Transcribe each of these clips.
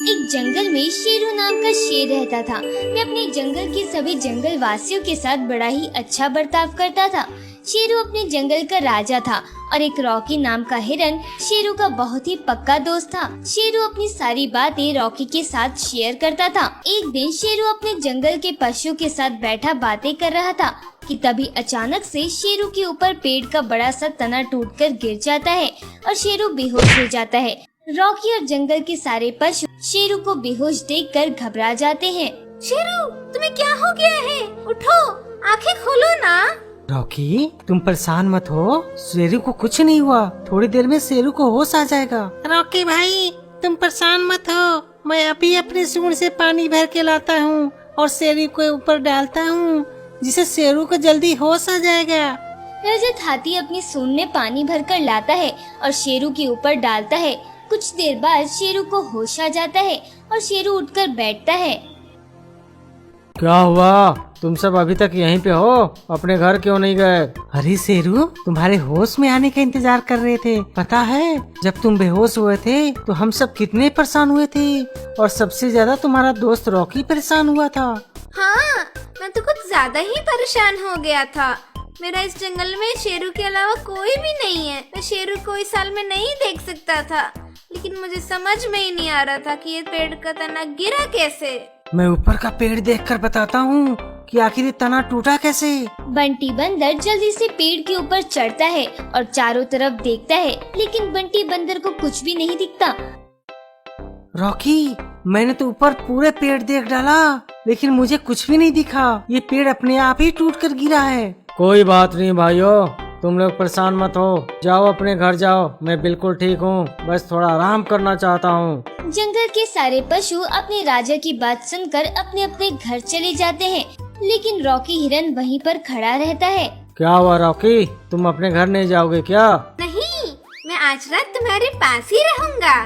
एक जंगल में शेरू नाम का शेर रहता था। मैं अपने जंगल के सभी जंगल वासियों के साथ बड़ा ही अच्छा बर्ताव करता था। शेरू अपने जंगल का राजा था और एक रॉकी नाम का हिरन शेरू का बहुत ही पक्का दोस्त था। शेरू अपनी सारी बातें रॉकी के साथ शेयर करता था। एक दिन शेरू अपने जंगल के पशुओं के साथ बैठा बातें कर रहा था कि तभी अचानक से शेरू के ऊपर पेड़ का बड़ा सा तना टूटकर गिर जाता है और शेरू बेहोश हो जाता है। रॉकी और जंगल के सारे पशु शेरू को बेहोश देखकर घबरा जाते हैं। शेरू, तुम्हें क्या हो गया है? उठो, आंखें खोलो ना। रॉकी, तुम परेशान मत हो, शेरू को कुछ नहीं हुआ, थोड़ी देर में शेरू को होश आ जाएगा। रॉकी भाई, तुम परेशान मत हो, मैं अभी अपने सूंड से पानी भर के लाता हूँ और शेरू के ऊपर डालता हूँ, जिससे शेरू को जल्दी होश आ जाएगा। रजत हाथी अपनी सूंड में पानी भरकर लाता है और शेरू के ऊपर डालता है। कुछ देर बाद शेरू को होश आ जाता है और शेरू उठकर बैठता है। क्या हुआ? तुम सब अभी तक यहीं पे हो, अपने घर क्यों नहीं गए? अरे शेरू, तुम्हारे होश में आने का इंतजार कर रहे थे। पता है, जब तुम बेहोश हुए थे तो हम सब कितने परेशान हुए थे और सबसे ज्यादा तुम्हारा दोस्त रॉकी परेशान हुआ था। हाँ, मैं तो कुछ ज्यादा ही परेशान हो गया था। मेरा इस जंगल में शेरू के अलावा कोई भी नहीं है। मैं शेरू को इस साल में नहीं देख सकता था, लेकिन मुझे समझ में ही नहीं आ रहा था कि ये पेड़ का तना गिरा कैसे। मैं ऊपर का पेड़ देखकर बताता हूँ कि आखिर ये तना टूटा कैसे। बंटी बंदर जल्दी से पेड़ के ऊपर चढ़ता है और चारों तरफ देखता है, लेकिन बंटी बंदर को कुछ भी नहीं दिखता। रॉकी, मैंने तो ऊपर पूरे पेड़ देख डाला, लेकिन मुझे कुछ भी नहीं दिखा। ये पेड़ अपने आप ही टूटकर गिरा है। कोई बात नहीं भाइयों, तुम लोग परेशान मत हो, जाओ अपने घर जाओ, मैं बिल्कुल ठीक हूँ, बस थोड़ा आराम करना चाहता हूँ। जंगल के सारे पशु अपने राजा की बात सुनकर अपने अपने घर चले जाते हैं, लेकिन रॉकी हिरन वहीं पर खड़ा रहता है। क्या हुआ रॉकी, तुम अपने घर नहीं जाओगे क्या? नहीं, मैं आज रात तुम्हारे पास ही रहूँगा।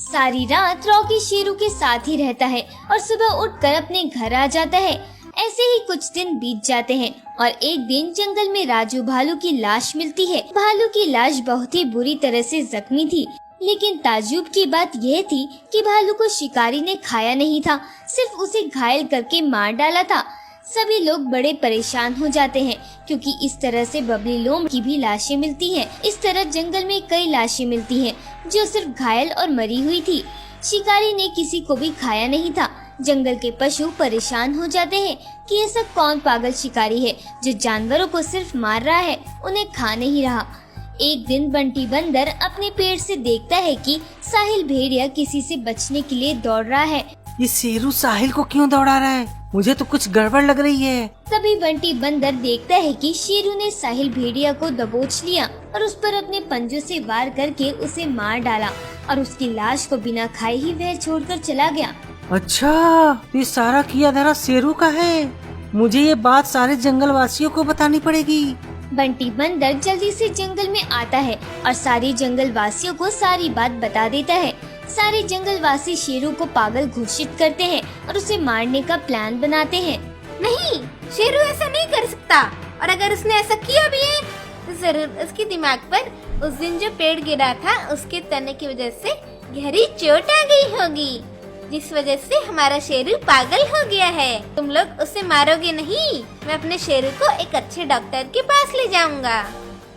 सारी रात रॉकी शेरू के साथ ही रहता है और सुबह उठकर अपने घर आ जाता है। ऐसे ही कुछ दिन बीत जाते हैं और एक दिन जंगल में राजू भालू की लाश मिलती है। भालू की लाश बहुत ही बुरी तरह से जख्मी थी, लेकिन ताज्जुब की बात यह थी कि भालू को शिकारी ने खाया नहीं था, सिर्फ उसे घायल करके मार डाला था। सभी लोग बड़े परेशान हो जाते हैं, क्योंकि इस तरह से बबली लोम की भी लाशें मिलती हैं। इस तरह जंगल में कई लाशें मिलती हैं जो सिर्फ घायल और मरी हुई थी। शिकारी ने किसी को भी खाया नहीं था। जंगल के पशु परेशान हो जाते हैं कि ऐसा कौन पागल शिकारी है जो जानवरों को सिर्फ मार रहा है, उन्हें खा नहीं रहा। एक दिन बंटी बंदर अपने पेड़ से देखता है कि साहिल भेड़िया किसी से बचने के लिए दौड़ रहा है। ये शेरू साहिल को क्यों दौड़ा रहा है? मुझे तो कुछ गड़बड़ लग रही है। तभी बंटी बंदर देखता है कि शेरू ने साहिल भेड़िया को दबोच लिया और उस पर अपने पंजों से वार करके उसे मार डाला और उसकी लाश को बिना खाए ही वह छोड़कर चला गया। अच्छा, ये सारा किया धरा शेरू का है। मुझे ये बात सारे जंगल वासियों को बतानी पड़ेगी। बंटी बंदर जल्दी से जंगल में आता है और सारे जंगल वासियों को सारी बात बता देता है। सारे जंगल वासी शेरू को पागल घोषित करते हैं और उसे मारने का प्लान बनाते हैं। नहीं, शेरू ऐसा नहीं कर सकता, और अगर उसने ऐसा किया भी है तो जरूर उसके दिमाग पर उस दिन जो पेड़ गिरा था उसके तने की वजह से गहरी चोट आ गई होगी, जिस वजह से हमारा शेरू पागल हो गया है। तुम लोग उसे मारोगे नहीं, मैं अपने शेरू को एक अच्छे डॉक्टर के पास ले जाऊंगा।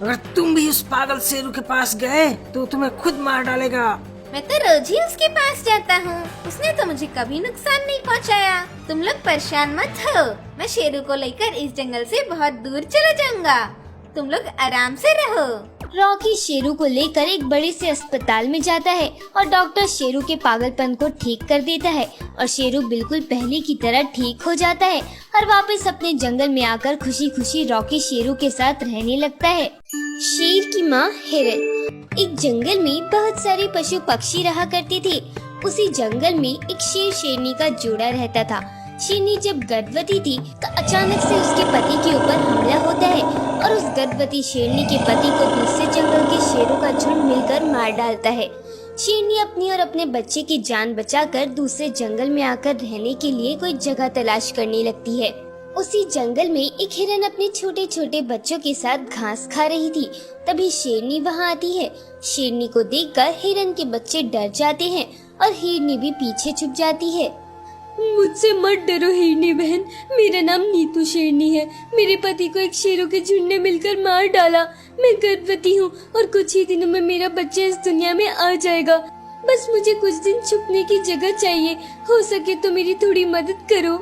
अगर तुम भी उस पागल शेरू के पास गए तो तुम्हें खुद मार डालेगा। मैं तो रोज ही उसके पास जाता हूँ, उसने तो मुझे कभी नुकसान नहीं पहुँचाया। तुम लोग परेशान मत हो, मैं शेरू को लेकर इस जंगल से बहुत दूर चला जाऊंगा, तुम लोग आराम से रहो। रॉकी शेरू को लेकर एक बड़े से अस्पताल में जाता है और डॉक्टर शेरू के पागलपन को ठीक कर देता है और शेरू बिल्कुल पहले की तरह ठीक हो जाता है और वापस अपने जंगल में आकर खुशी खुशी रॉकी शेरू के साथ रहने लगता है। शेर की माँ हिरन। एक जंगल में बहुत सारे पशु पक्षी रहा करते थे। उसी जंगल में एक शेर शेरनी का जोड़ा रहता था। शेरनी जब गर्भवती थी तो अचानक से उसके पति के ऊपर हमला होता है और उस गर्भवती शेरनी के पति को दूसरे जंगल के शेरों का झुंड मिलकर मार डालता है। शेरनी अपनी और अपने बच्चे की जान बचाकर दूसरे जंगल में आकर रहने के लिए कोई जगह तलाश करने लगती है। उसी जंगल में एक हिरन अपने छोटे छोटे बच्चों के साथ घास खा रही थी। तभी शेरनी वहाँ आती है। शेरनी को देखकर हिरन के बच्चे डर जाते हैं और हिरनी भी पीछे छुप जाती है। मुझसे मत डरो हिरनी बहन, मेरा नाम नीतू शेरनी है। मेरे पति को एक शेरों के झुंड ने मिलकर मार डाला। मैं गर्भवती हूँ और कुछ ही दिनों में मेरा बच्चा इस दुनिया में आ जाएगा। बस मुझे कुछ दिन छुपने की जगह चाहिए, हो सके तो मेरी थोड़ी मदद करो।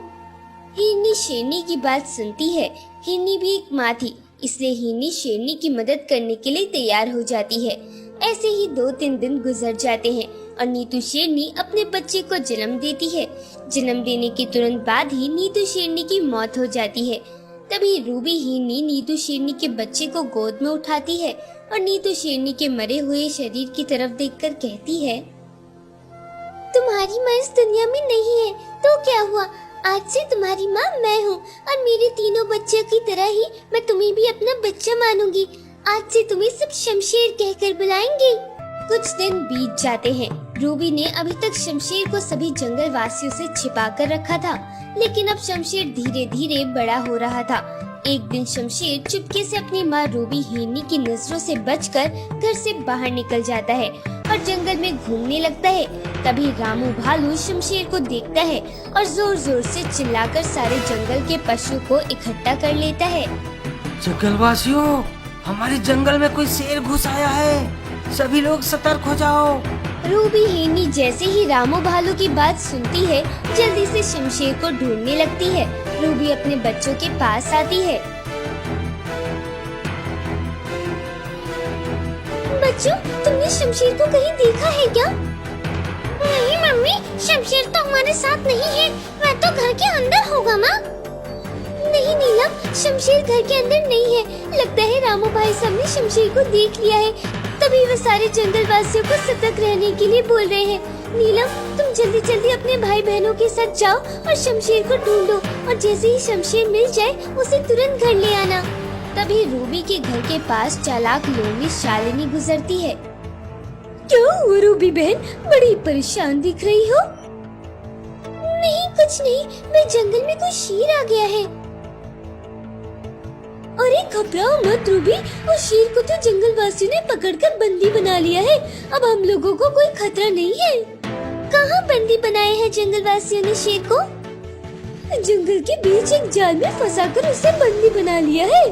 हिरनी शेरनी की बात सुनती है। हिरनी भी एक माँ थी, इसलिए हिरनी शेरनी की मदद करने के लिए तैयार हो जाती है। ऐसे ही 2-3 दिन गुजर जाते हैं और नीतू शेरनी अपने बच्चे को जन्म देती है। जन्म देने के तुरंत बाद ही नीतू शेरनी की मौत हो जाती है। तभी रूबी हिरनी नीतू शेरनी के बच्चे को गोद में उठाती है और नीतू शेरनी के मरे हुए शरीर की तरफ देखकर कहती है, तुम्हारी माँ इस दुनिया में नहीं है तो क्या हुआ, आज से तुम्हारी माँ मैं हूँ और मेरे तीनों बच्चों की तरह ही मैं तुम्हें भी अपना बच्चा मानूंगी। आज से तुम्हें सब शमशेर कहकर बुलाएंगे। कुछ दिन बीत जाते हैं। रूबी ने अभी तक शमशेर को सभी जंगल वासियों से छिपा कर रखा था, लेकिन अब शमशेर धीरे धीरे बड़ा हो रहा था। एक दिन शमशेर चुपके से अपनी माँ रूबी हिरनी की नजरों से बचकर घर से बाहर निकल जाता है और जंगल में घूमने लगता है। तभी रामू भालू शमशेर को देखता है और जोर जोर से चिल्लाकर सारे जंगल के पशुओं को इकट्ठा कर लेता है। जंगलवासियों, हमारे जंगल में कोई शेर घुस आया है, सभी लोग सतर्क हो जाओ। रूबी हिरनी जैसे ही रामू भालू की बात सुनती है, जल्दी से शमशेर को ढूंढने लगती है। रूबी अपने बच्चों के पास आती है। बच्चों, तुमने शमशेर को कहीं देखा है क्या? नहीं मम्मी, शमशेर तो हमारे साथ नहीं है, वह तो घर के अंदर होगा माँ। नहीं नीलम, शमशेर घर के अंदर नहीं है। लगता है रामू भाई साहब ने शमशेर को देख लिया है, तभी वे सारे जंगल वासियों को सतर्क रहने के लिए बोल रहे हैं। नीलम, तुम जल्दी जल्दी अपने भाई बहनों के साथ जाओ और शमशेर को ढूंढो और जैसे ही शमशेर मिल जाए उसे तुरंत घर ले आना। तभी रूबी के घर के पास चालाक लोमड़ी शालिनी गुजरती है। क्या हुआ रूबी बहन, बड़ी परेशान दिख रही हो? नहीं कुछ नहीं, मैं जंगल में कोई शेर आ गया है। अरे घबराओ मत रूबी, उस शेर को तो जंगल वासियों ने पकड़कर बंदी बना लिया है। अब हम लोगों को कोई खतरा नहीं है। कहाँ बंदी बनाए हैं जंगल वासियों ने शेर को? जंगल के बीच एक जाल में फंसाकर उसे बंदी बना लिया है।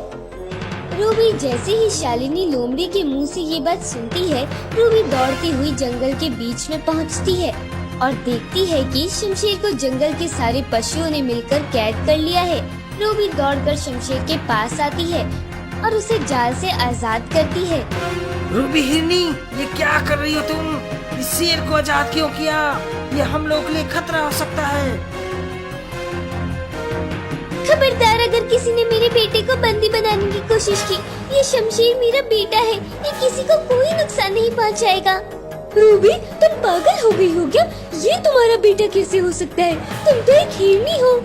रूबी जैसे ही शालिनी लोमड़ी के मुंह से ये बात सुनती है, रूबी दौड़ती हुई जंगल के बीच में पहुंचती है और देखती है कि शमशेर को जंगल के सारे पशुओं ने मिलकर कैद कर लिया है। रूबी दौड़कर शमशेर के पास आती है और उसे जाल से आजाद करती है। रूबी हिरनी, ये क्या कर रही हो तुम? इस शेर को आजाद क्यों किया? ये हम लोग के लिए खतरा हो सकता है। खबरदार, अगर किसी ने मेरे बेटे को बंदी बनाने की कोशिश की, ये शमशेर मेरा बेटा है, ये किसी को कोई नुकसान नहीं पहुंचाएगा। रूबी, तुम पागल हो गई हो क्या? ये तुम्हारा बेटा कैसे हो सकता है? तुम तो एक हिरनी हो।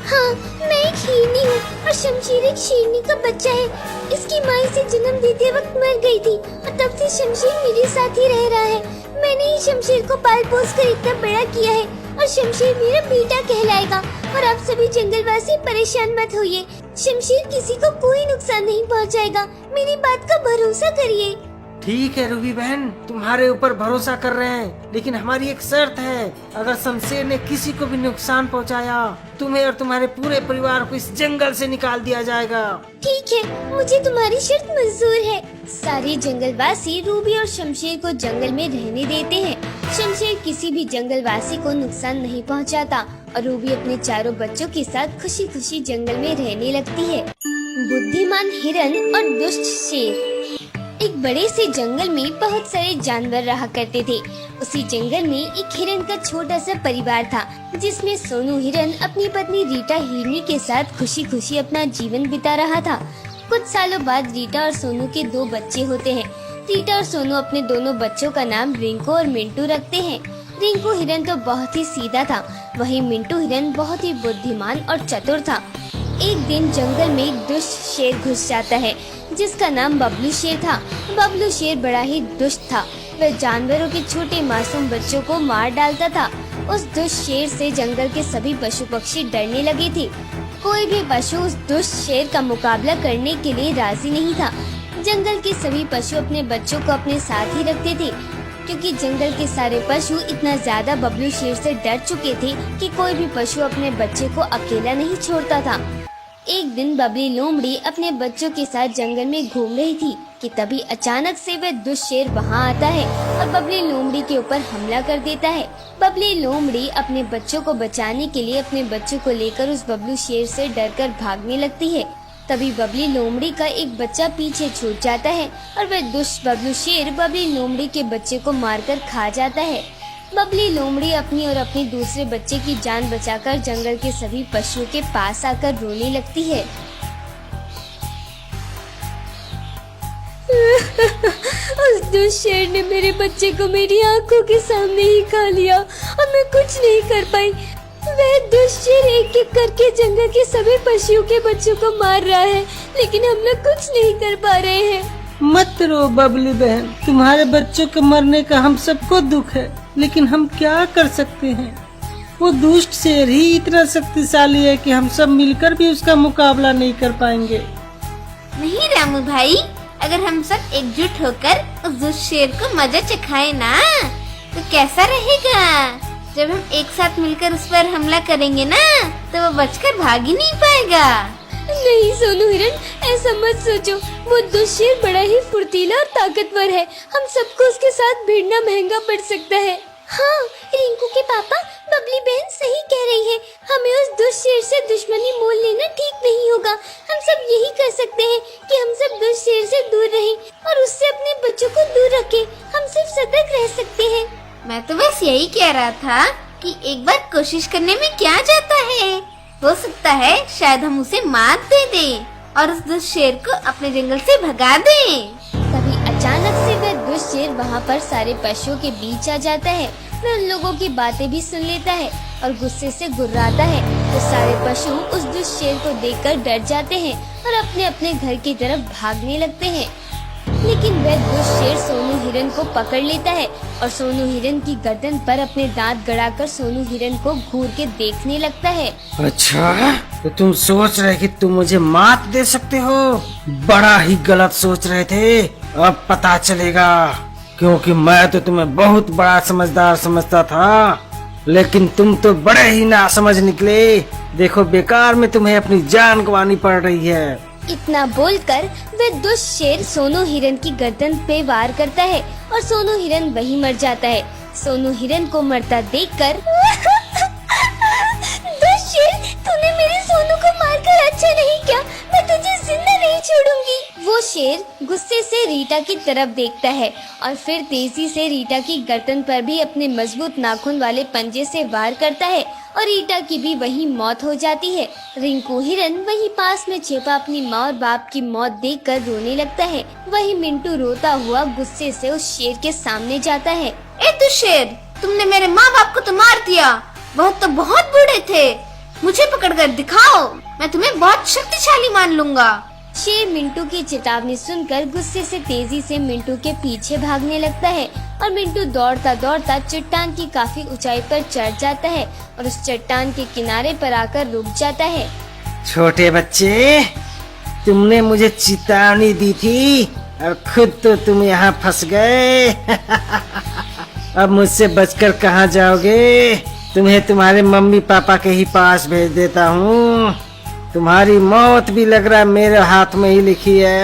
हाँ, मैं एक हिरनी हूँ और शमशेर एक शेरनी का बच्चा है। इसकी माँ इसे जन्म देते वक्त मर गई थी और तब से शमशेर मेरे साथ ही रह रहा है। मैंने ही शमशेर को पाल पोस कर इतना बड़ा किया है और शमशेर मेरा बेटा कहलाएगा। और आप सभी जंगलवासी परेशान मत होइए, शमशेर किसी को कोई नुकसान नहीं पहुँचाएगा। मेरी बात का भरोसा करिए। ठीक है रूबी बहन, तुम्हारे ऊपर भरोसा कर रहे हैं, लेकिन हमारी एक शर्त है। अगर शमशेर ने किसी को भी नुकसान पहुंचाया, तुम्हें और तुम्हारे पूरे परिवार को इस जंगल से निकाल दिया जाएगा। ठीक है, मुझे तुम्हारी शर्त मंजूर है। सारे जंगलवासी रूबी और शमशेर को जंगल में रहने देते हैं। शमशेर किसी भी जंगलवासी को नुकसान नहीं पहुंचाता और रूबी अपने चारों बच्चों के साथ खुशी खुशी जंगल में रहने लगती है। बुद्धिमान हिरन और दुष्ट शेर। एक बड़े से जंगल में बहुत सारे जानवर रहा करते थे। उसी जंगल में एक हिरन का छोटा सा परिवार था, जिसमें सोनू हिरन अपनी पत्नी रीटा हिरनी के साथ खुशी खुशी अपना जीवन बिता रहा था। कुछ सालों बाद रीटा और सोनू के 2 बच्चे होते हैं। रीटा और सोनू अपने दोनों बच्चों का नाम रिंकू और मिंटू रखते हैं। रिंकू हिरन तो बहुत ही सीधा था, वहीं मिंटू हिरन बहुत ही बुद्धिमान और चतुर था। एक दिन जंगल में एक दुष्ट शेर घुस जाता है, जिसका नाम बबलू शेर था। बबलू शेर बड़ा ही दुष्ट था। वह जानवरों के छोटे मासूम बच्चों को मार डालता था। उस दुष्ट शेर से जंगल के सभी पशु पक्षी डरने लगे थे। कोई भी पशु उस दुष्ट शेर का मुकाबला करने के लिए राजी नहीं था। जंगल के सभी पशु अपने बच्चों को अपने साथ ही रखते थे। क्योंकि जंगल के सारे पशु इतना ज्यादा बबलू शेर से डर चुके थे कि कोई भी पशु अपने बच्चे को अकेला नहीं छोड़ता था। एक दिन बबली लोमड़ी अपने बच्चों के साथ जंगल में घूम रही थी कि तभी अचानक से वह दुष्ट शेर वहाँ आता है और बबली लोमड़ी के ऊपर हमला कर देता है। बबली लोमड़ी अपने बच्चों को बचाने के लिए अपने बच्चों को लेकर उस बबलू शेर से डरकर भागने लगती है। तभी बबली लोमड़ी का एक बच्चा पीछे छूट जाता है और वह दुष्ट बबलू शेर बबली लोमड़ी के बच्चे को मारकर खा जाता है। बबली लोमड़ी अपनी और अपने दूसरे बच्चे की जान बचाकर जंगल के सभी पशुओं के पास आकर रोने लगती है। उस दुष्ट शेर ने मेरे बच्चे को मेरी आंखों के सामने ही खा लिया और मैं कुछ नहीं कर पाई। वह दुष्ट शेर एक एक करके जंगल के सभी पशुओं के बच्चों को मार रहा है, लेकिन हम लोग कुछ नहीं कर पा रहे हैं। मत रो बबली बहन, तुम्हारे बच्चों के मरने का हम सबको दुख है, लेकिन हम क्या कर सकते हैं। वो दुष्ट शेर ही इतना शक्तिशाली है कि हम सब मिलकर भी उसका मुकाबला नहीं कर पाएंगे। नहीं रामू भाई, अगर हम सब एकजुट होकर उस दुष्ट शेर को मजा चखाए ना, तो कैसा रहेगा। जब हम एक साथ मिलकर उस पर हमला करेंगे ना, तो वो बचकर भाग ही नहीं पाएगा। नहीं सोनू हिरण, ऐसा मत सोचो। वो दुष्ट शेर बड़ा ही फुर्तीला और ताकतवर है। हम सबको उसके साथ भिड़ना महंगा पड़ सकता है। हाँ, रिंकू के पापा, बबली बहन सही कह रही है। हमें उस दुष्ट शेर से दुश्मनी मोल लेना ठीक नहीं होगा। हम सब यही कर सकते हैं कि हम सब दुष्ट शेर से दूर रहें और उससे अपने बच्चों को दूर रखें। हम सिर्फ सतर्क रह सकते हैं। मैं तो बस यही कह रहा था कि एक बार कोशिश करने में क्या जाता है। हो सकता है शायद हम उसे मात दे दें और उस दुष्ट शेर को अपने जंगल से भगा दें। तभी अचानक से वह दुष्ट शेर वहाँ पर सारे पशुओं के बीच आ जाता है। वह उन लोगों की बातें भी सुन लेता है और गुस्से से गुर्राता है। तो सारे पशु उस दुष्ट शेर को देखकर डर जाते हैं और अपने अपने घर की तरफ भागने लगते हैं। लेकिन वह दुष्ट शेर सोनू हिरन को पकड़ लेता है और सोनू हिरन की गर्दन पर अपने दांत गड़ाकर सोनू हिरन को घूर के देखने लगता है। अच्छा, तो तुम सोच रहे कि तुम मुझे मात दे सकते हो? बड़ा ही गलत सोच रहे थे। अब पता चलेगा, क्योंकि मैं तो तुम्हें बहुत बड़ा समझदार समझता था, लेकिन तुम तो बड़े ही नासमझ निकले। देखो, बेकार में तुम्हें अपनी जान गंवानी पड़ रही है। इतना बोलकर वह दुष्ट शेर सोनू हिरन की गर्दन पे वार करता है और सोनू हिरन वहीं मर जाता है। सोनू हिरन को मरता देखकर दुष्ट शेर, तूने मेरे सोनू को मारकर अच्छा नहीं किया। मैं तुझे जिंदा नहीं छोड़ूंगी। वो शेर गुस्से से रीटा की तरफ देखता है और फिर तेजी से रीटा की गर्दन पर भी अपने मजबूत नाखून वाले पंजे से वार करता है और रीटा की भी वही मौत हो जाती है। रिंकू हिरन वही पास में छिपा अपनी माँ और बाप की मौत देखकर रोने लगता है। वही मिंटू रोता हुआ गुस्से से उस शेर के सामने जाता है। ए दुष्ट शेर, तुमने मेरे माँ बाप को तो मार दिया। बहुत बूढ़े थे। मुझे पकड़कर दिखाओ, मैं तुम्हें बहुत शक्तिशाली मान लूंगा। शेर मिंटू की चेतावनी सुनकर गुस्से से तेजी से मिंटू के पीछे भागने लगता है और मिंटू दौड़ता दौड़ता चट्टान की काफी ऊंचाई पर चढ़ जाता है और उस चट्टान के किनारे पर आकर रुक जाता है। छोटे बच्चे, तुमने मुझे चेतावनी दी थी और खुद तो तुम यहाँ फंस गए। अब मुझसे बचकर कहाँ जाओगे? तुम्हें तुम्हारे मम्मी पापा के ही पास भेज देता हूँ। तुम्हारी मौत भी लग रहा मेरे हाथ में ही लिखी है।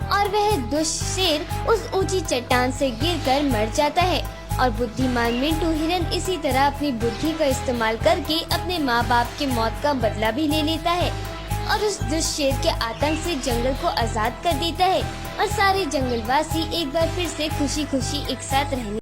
और वह दुष्ट शेर उस ऊंची चट्टान से गिरकर मर जाता है और बुद्धिमान मिंटू हिरन इसी तरह अपनी बुद्धि का इस्तेमाल करके अपने माँ बाप की मौत का बदला भी ले लेता है और उस दुष्ट शेर के आतंक से जंगल को आजाद कर देता है और सारे जंगलवासी एक बार फिर से खुशी खुशी एक साथ रहने